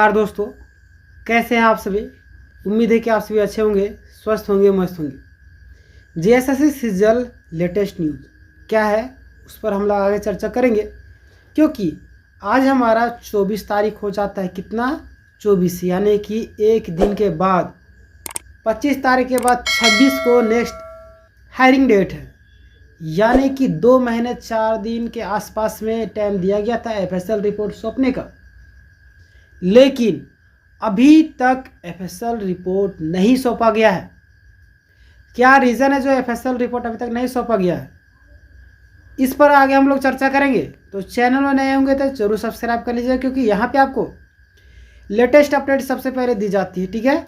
नमस्कार दोस्तों, कैसे हैं आप सभी। उम्मीद है कि आप सभी अच्छे होंगे, स्वस्थ होंगे, मस्त होंगे। जीएसएससी सीजल लेटेस्ट न्यूज़ क्या है उस पर हम लोग आगे चर्चा करेंगे, क्योंकि आज हमारा 24 तारीख हो जाता है। कितना 24, यानी कि एक दिन के बाद 25 तारीख के बाद 26 को नेक्स्ट हायरिंग डेट है। यानी कि 2 महीने 4 दिन के आसपास में टाइम दिया गया था एफएसएल रिपोर्ट सौंपने का, लेकिन अभी तक एफएसएल रिपोर्ट नहीं सौंपा गया है। क्या रीज़न है जो एफएसएल रिपोर्ट अभी तक नहीं सौंपा गया है, इस पर आगे हम लोग चर्चा करेंगे। तो चैनल में नए होंगे तो जरूर सब्सक्राइब कर लीजिए, क्योंकि यहाँ पे आपको लेटेस्ट अपडेट सबसे पहले दी जाती है, ठीक है।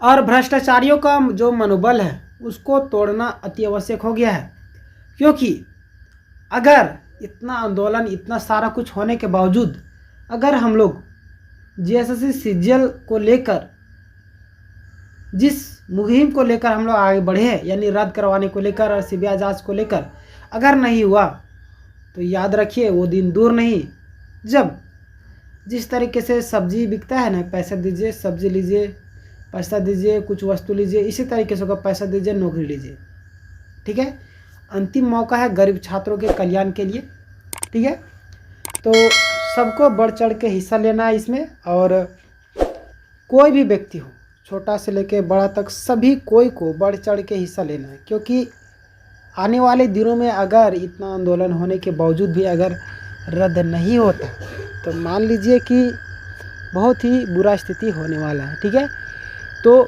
और भ्रष्टाचारियों का जो मनोबल है उसको तोड़ना अति आवश्यक हो गया है, क्योंकि अगर इतना आंदोलन, इतना सारा कुछ होने के बावजूद अगर हम लोग जीएसएससी सीजीएल को लेकर, जिस मुहिम को लेकर हम लोग आगे बढ़े हैं, यानी रद्द करवाने को लेकर और सीबीआई जांच को लेकर अगर नहीं हुआ, तो याद रखिए वो दिन दूर नहीं जब जिस तरीके से सब्जी बिकता है ना, पैसा दीजिए सब्जी लीजिए, पैसा दीजिए कुछ वस्तु लीजिए, इसी तरीके से पैसा दीजिए नौकरी लीजिए, ठीक है। अंतिम मौका है गरीब छात्रों के कल्याण के लिए, ठीक है। तो सबको बढ़ चढ़ के हिस्सा लेना है इसमें, और कोई भी व्यक्ति हो, छोटा से लेके बड़ा तक, सभी कोई को बढ़ चढ़ के हिस्सा लेना है। क्योंकि आने वाले दिनों में अगर इतना आंदोलन होने के बावजूद भी अगर रद्द नहीं होता, तो मान लीजिए कि बहुत ही बुरा स्थिति होने वाला है, ठीक है। तो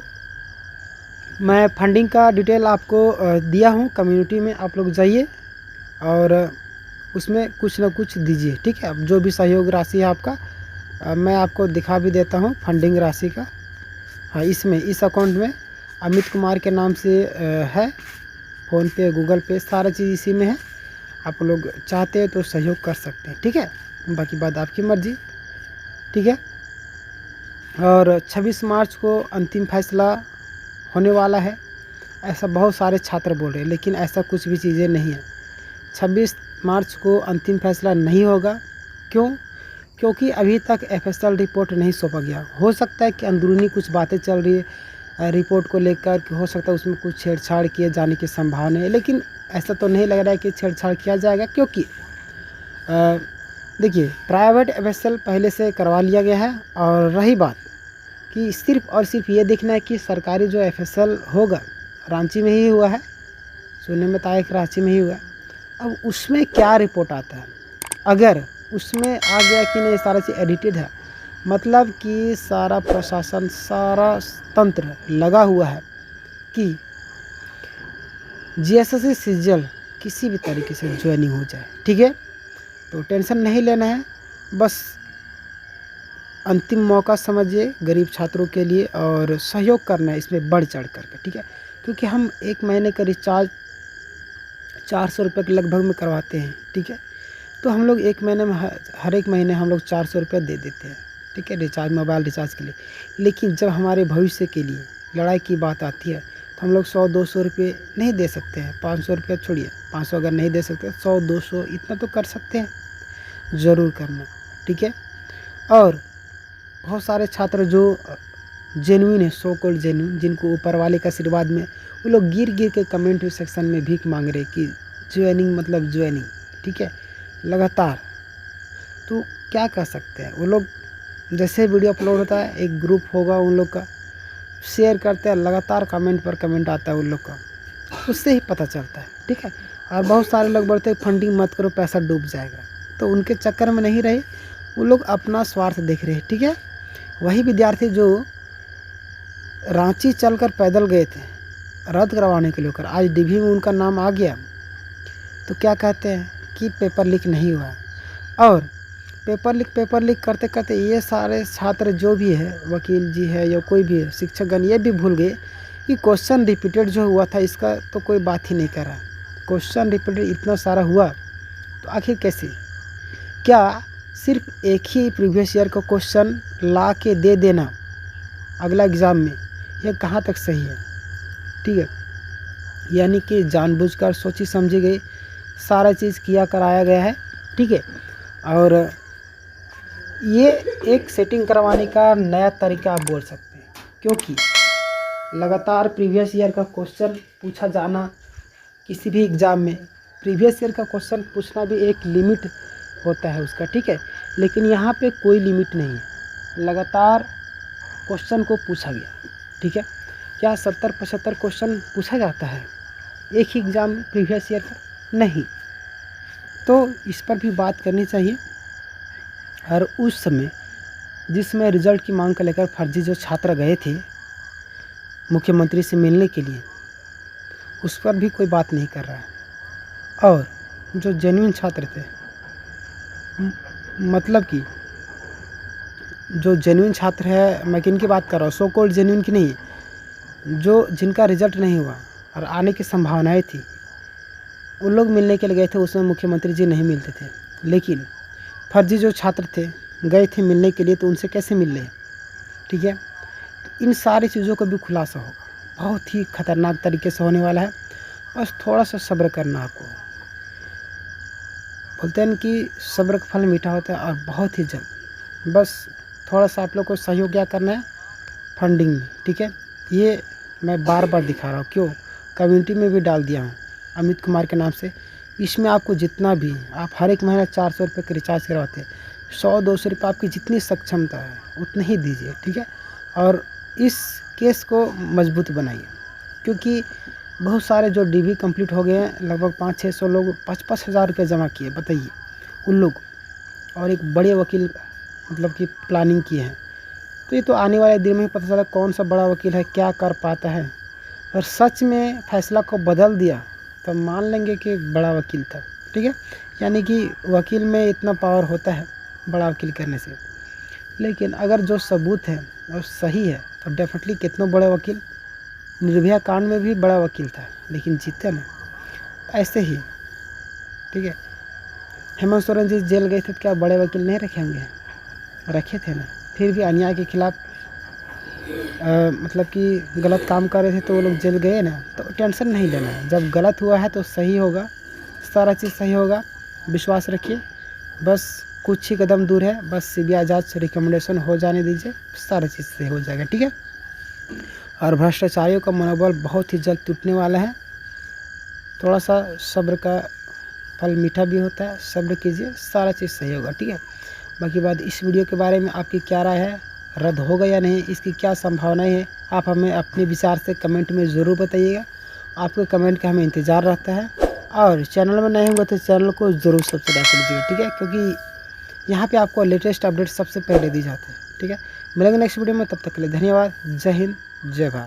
मैं फंडिंग का डिटेल आपको दिया हूँ कम्युनिटी में, आप लोग जाइए और उसमें कुछ ना कुछ दीजिए, ठीक है। अब जो भी सहयोग राशि है आपका मैं आपको दिखा भी देता हूँ फंडिंग राशि का। हाँ, इसमें इस अकाउंट में अमित कुमार के नाम से है, फ़ोन पे, गूगल पे, सारा चीज़ इसी में है। आप लोग चाहते हैं तो सहयोग कर सकते हैं, ठीक है। बाकी बात आपकी मर्जी, ठीक है। और 26 मार्च को अंतिम फैसला होने वाला है, ऐसा बहुत सारे छात्र बोल रहे हैं, लेकिन ऐसा कुछ भी चीज़ें नहीं है। 26 मार्च को अंतिम फैसला नहीं होगा। क्यों? क्योंकि अभी तक एफएसएल रिपोर्ट नहीं सौंपा गया। हो सकता है कि अंदरूनी कुछ बातें चल रही है रिपोर्ट को लेकर, कि हो सकता है उसमें कुछ छेड़छाड़ किए जाने की संभावना है, लेकिन ऐसा तो नहीं लग रहा है कि छेड़छाड़ किया जाएगा। क्योंकि देखिए, प्राइवेट एफएसएल पहले से करवा लिया गया है, और रही बात कि सिर्फ और सिर्फ ये देखना है कि सरकारी जो एफएसएल होगा रांची में ही हुआ है, सुनने में तो आया कि रांची में ही हुआ है। अब उसमें क्या रिपोर्ट आता है, अगर उसमें आ गया कि नहीं सारा चीज़ एडिटेड है, मतलब कि सारा प्रशासन, सारा तंत्र लगा हुआ है कि जीएसएससी सीजीएल किसी भी तरीके से ज्वाइनिंग हो जाए, ठीक है। तो टेंशन नहीं लेना है, बस अंतिम मौका समझिए गरीब छात्रों के लिए, और सहयोग करना है इसमें बढ़ चढ़ करके, ठीक है। क्योंकि हम 1 महीने का रिचार्ज 400 रुपये के लगभग में करवाते हैं, ठीक है। तो हम लोग 1 महीने में हर एक महीने हम लोग 400 रुपये दे देते हैं, ठीक है, रिचार्ज, मोबाइल रिचार्ज के लिए। लेकिन जब हमारे भविष्य के लिए लड़ाई की बात आती है, तो हम लोग 100-200 रुपये नहीं दे सकते हैं। 500 रुपये छोड़िए, 500 अगर नहीं दे सकते, 100-200 इतना तो कर सकते हैं, ज़रूर करना, ठीक है। और बहुत सारे छात्र जो जेन्युइन है, सो कॉल्ड जेन्युइन, जिनको ऊपर वाले का आशीर्वाद में, वो लोग गिर गिर के कमेंट सेक्शन में भीख मांग रहे कि ज्वाइनिंग मतलब ज्वाइनिंग, ठीक है, लगातार। तो क्या कर सकते हैं वो लोग, जैसे वीडियो अपलोड होता है एक ग्रुप होगा उन लोग का, शेयर करते हैं, लगातार कमेंट पर कमेंट आता है उन लोग का, उससे ही पता चलता है, ठीक है। और बहुत सारे लोग बोलते हैं फंडिंग मत करो, पैसा डूब जाएगा, तो उनके चक्कर में नहीं रहे, वो लोग अपना स्वार्थ देख रहे हैं, ठीक है। वही विद्यार्थी जो रांची चलकर पैदल गए थे रद्द करवाने के लिए होकर, आज डीवी में उनका नाम आ गया, तो क्या कहते हैं कि पेपर लीक नहीं हुआ। और पेपर लीक करते करते ये सारे छात्र जो भी है, वकील जी है या कोई भी है, शिक्षकगण, ये भी भूल गए कि क्वेश्चन रिपीटेड जो हुआ था इसका तो कोई बात ही नहीं कर रहा। क्वेश्चन रिपीटेड इतना सारा हुआ तो आखिर कैसे? क्या सिर्फ एक ही प्रीवियस ईयर का क्वेश्चन ला के दे देना अगला एग्ज़ाम में, यह कहाँ तक सही है, ठीक है। यानी कि जानबूझकर सोची समझी गई सारा चीज़ किया कराया गया है, ठीक है। और ये एक सेटिंग करवाने का नया तरीका आप बोल सकते हैं, क्योंकि लगातार प्रीवियस ईयर का क्वेश्चन पूछा जाना किसी भी एग्ज़ाम में, प्रीवियस ईयर का क्वेश्चन पूछना भी एक लिमिट होता है उसका, ठीक है। लेकिन यहाँ पे कोई लिमिट नहीं है, लगातार क्वेश्चन को पूछा गया, ठीक है। क्या 70-75 क्वेश्चन पूछा जाता है एक ही एग्ज़ाम में प्रीवियस ईयर का? नहीं। तो इस पर भी बात करनी चाहिए। और उस समय जिसमें रिजल्ट की मांग को लेकर फर्जी जो छात्र गए थे मुख्यमंत्री से मिलने के लिए, उस पर भी कोई बात नहीं कर रहा है। और जो जेन्युइन छात्र थे, मतलब कि जो जेन्युइन छात्र है, मैं किन की बात कर रहा हूँ, सो कॉल्ड जेन्युइन की नहीं, जो जिनका रिजल्ट नहीं हुआ और आने की संभावनाएं थी, उन लोग मिलने के लिए गए थे। उसमें मुख्यमंत्री जी नहीं मिलते थे, लेकिन फर्जी जो छात्र थे गए थे मिलने के लिए, तो उनसे कैसे मिल रहे, ठीक है। इन सारी चीज़ों का भी खुलासा होगा, बहुत ही खतरनाक तरीके से होने वाला है। बस थोड़ा सा सब्र करना आपको। बोलते हैं कि सब्र का फल मीठा होता है, और बहुत ही जल्द। बस थोड़ा सा आप लोग को सहयोग क्या करना है, फंडिंग में, ठीक है। ये मैं बार बार दिखा रहा हूँ, क्यों, कम्युनिटी में भी डाल दिया हूँ अमित कुमार के नाम से। इसमें आपको जितना भी, आप हर एक महीना 400 रुपये का रिचार्ज करवाते हैं, 100-200 रुपये आपकी जितनी सक्षमता है उतने ही दीजिए, ठीक है। और इस केस को मजबूत बनाइए, क्योंकि बहुत सारे जो डीवी कंप्लीट हो गए हैं, लगभग 500-600 लोग 5-5 हज़ार रुपये जमा किए, बताइए उन लोग, और एक बड़े वकील मतलब कि प्लानिंग की है। तो ये तो आने वाले दिन में ही पता चला कौन सा बड़ा वकील है, क्या कर पाता है। और सच में फैसला को बदल दिया तो मान लेंगे कि बड़ा वकील था, ठीक है। यानी कि वकील में इतना पावर होता है बड़ा वकील करने से। लेकिन अगर जो सबूत है और सही है तो डेफिनेटली कितनों बड़े वकील, निर्भया कांड में भी बड़ा वकील था लेकिन जीते ना। ऐसे ही, ठीक है, हेमंत सोरेन जी जेल गए थे तो क्या बड़े वकील नहीं रखे होंगे, रखे थे ना। फिर भी अन्याय के खिलाफ मतलब कि गलत काम कर रहे थे तो वो लोग जेल गए ना। तो टेंशन नहीं लेना है, जब गलत हुआ है तो सही होगा, सारा चीज़ सही होगा, विश्वास रखिए। बस कुछ ही कदम दूर है, बस सीबीआई जांच रिकमेंडेशन हो जाने दीजिए, सारा चीज़ सही हो जाएगा, ठीक है। और भ्रष्टाचारियों का मनोबल बहुत ही जल्द टूटने वाला है। थोड़ा सा सब्र का फल मीठा भी होता है, सब्र कीजिए, सारा चीज़ सही होगा, ठीक है। बाकी बात, इस वीडियो के बारे में आपकी क्या राय है, रद्द होगा या नहीं, इसकी क्या संभावनाएं है, आप हमें अपने विचार से कमेंट में ज़रूर बताइएगा। आपके कमेंट का हमें इंतज़ार रहता है। और चैनल में नए होंगे तो चैनल को ज़रूर सब्सक्राइब कर लीजिएगा, ठीक है, क्योंकि यहाँ पे आपको लेटेस्ट अपडेट सबसे पहले दी जाती है, ठीक है। मिलेंगे नेक्स्ट वीडियो में, तब तक के लिए धन्यवाद। जय हिंद, जय भारत।